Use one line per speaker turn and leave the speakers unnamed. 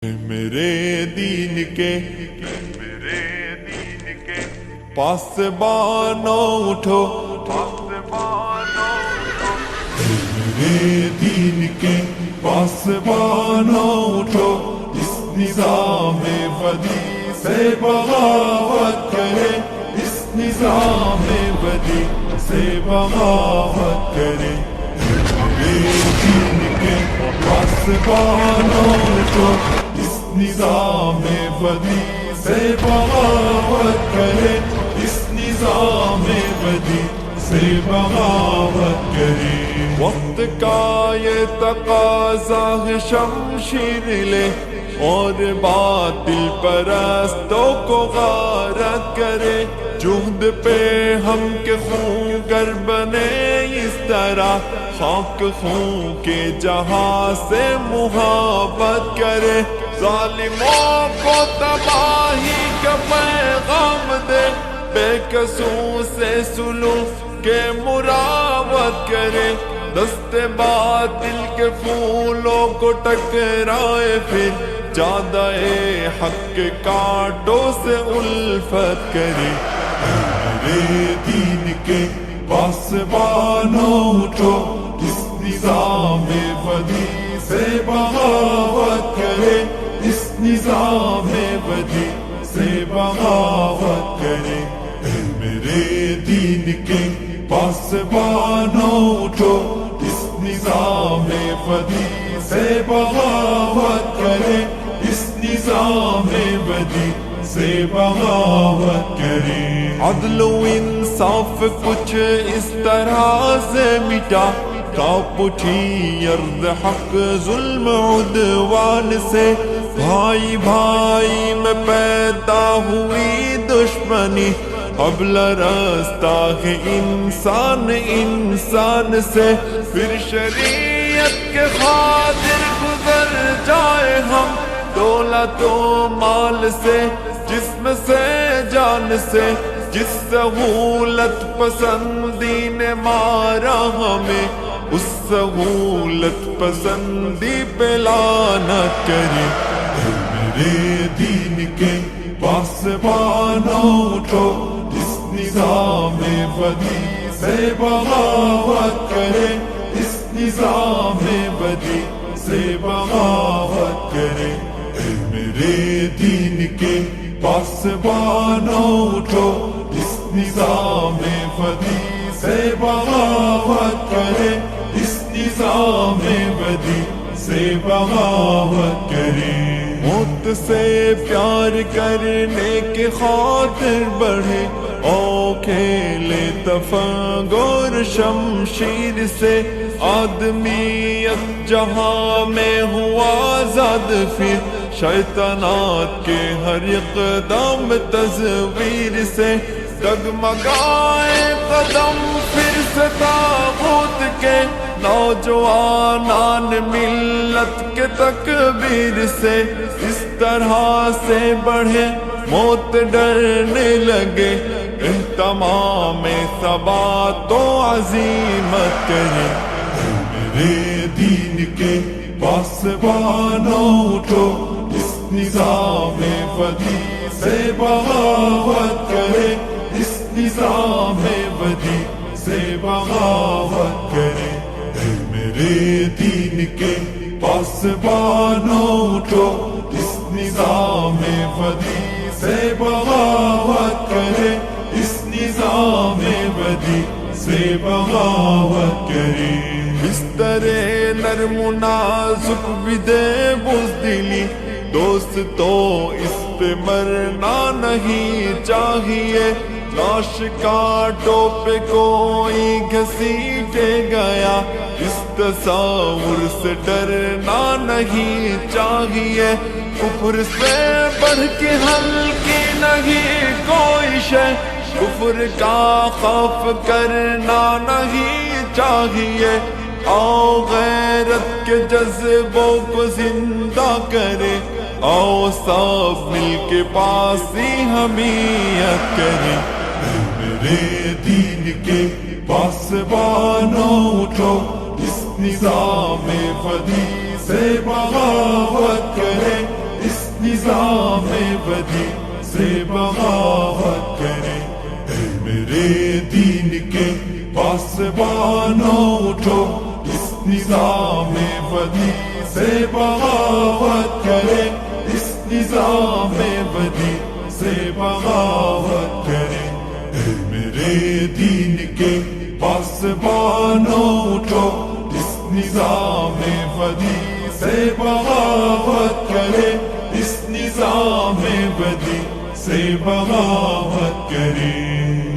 میرے دین کے پاسبانوں اٹھو، میرے دین کے پاسبانوں اٹھو، اس نظام بدی سے بغاوت کرے، اس نظام بدی سے بغاوت کرے۔ میرے دین کے پاسبانوں اٹھو، اس نظام بدی سے بغاوت کرے، اس نظام بدی سے بغاوت کرے۔ وقت کا یہ تقاضا ہے شمشیر لے اور باطل پرستوں کو غارت کرے۔ جہد پہ ہم کے خون گر بنے اس طرح، خاک خون کے جہاں سے محبت کرے۔ ظالموں کو تباہی کا پیغام دے، بے قصوں سے سلوک کے مراوت کرے۔ دست باطل کے پھولوں کو ٹکرائے، پھر جادہ حق کے کانٹوں سے الفت کرے۔ میرے دین کے پاسبانوں اٹھو، اس نظام بدی سے بغاوت کرے، اس نظام بدی سے بغاوت کرے۔ میرے دین کے پاسبانوں اٹھو، اس نظام بدی سے بغاوت کرے، اس نظام بدی سے بغاوت کرے۔ عدل و انصاف کچھ اس طرح سے مٹا، کانپ اٹھی ارض حق ظلم عدوان سے۔ بھائی بھائی میں پیدا ہوئی دشمنی، اب رستہ ہے انسان انسان سے۔ پھر شریعت کے خاطر گزر جائے ہم، دولت و مال سے، جسم سے جان سے۔ جس سہولت پسندی نے مارا ہمیں، اس سہولت پسندی پہ لعنت کرے۔ میرے دین کے پاسبانوں اٹھو، اس نظام بدی سے بغاوت کرے، اس نظام بدی سے بغاوت کرے۔ میرے دین کے پاسبانوں اٹھو، اس نظام بدی سے بغاوت کرے، اس نظام بدی سے بغاوت کرے۔ موت سے پیار کرنے کے خاطر بڑھے، او کھیلے تفنگور شمشیر سے۔ آدمیت جہاں میں ہوا آزاد، پھر شیطانات کے ہر اقدام تصویر سے۔ ڈگمگائے قدم پھر سے طاغوت کے، نوجوانان ملت کے تکبیر سے۔ اس طرح سے بڑھے موت ڈرنے لگے، اہتمام ثبات و عزیمت کرے۔ میرے دین کے پاسبانوں اٹھو، اس نظام بدی سے بغاوت کرے، اس نظام بدی سے بغاوت کرے۔ میرے دین کے پاسبانوں اٹھو، اس نظام بدی سے بغاوت کرے، اس نظام بدی سے بغاوت کرے۔ بستر نرم و نازک بھی دے بزدلی، دوست تو اس پہ مرنا نہیں چاہیے۔ لاش کانٹوں پہ کوئی گھسیٹے گیا، اس تصور سے ڈرنا نہیں چاہیے۔ کفر سے بڑھ کے ہلکی نہیں کوئی شے، کفر کا خوف کرنا نہیں چاہیے۔ آؤ غیرت کے جذبوں کو زندہ کرے، آؤ سب مل کے پاسی حمیت کرے۔ میرے دین کے پاسبانوں اٹھو، اس نظام بدی سے بغاوت کرے، نظام ودی سے بغاوت کرے. اے میرے دین کے پاسبانوں اٹھو, اس نظام ودی سے بغاوت کرے, اس نظام ودی سے بغاوت کرے. اے میرے دین کے پاسبانوں اٹھو, اس نظام ودی سے بغاوت کرے, اس نظام ودی سے بغاوت کرے.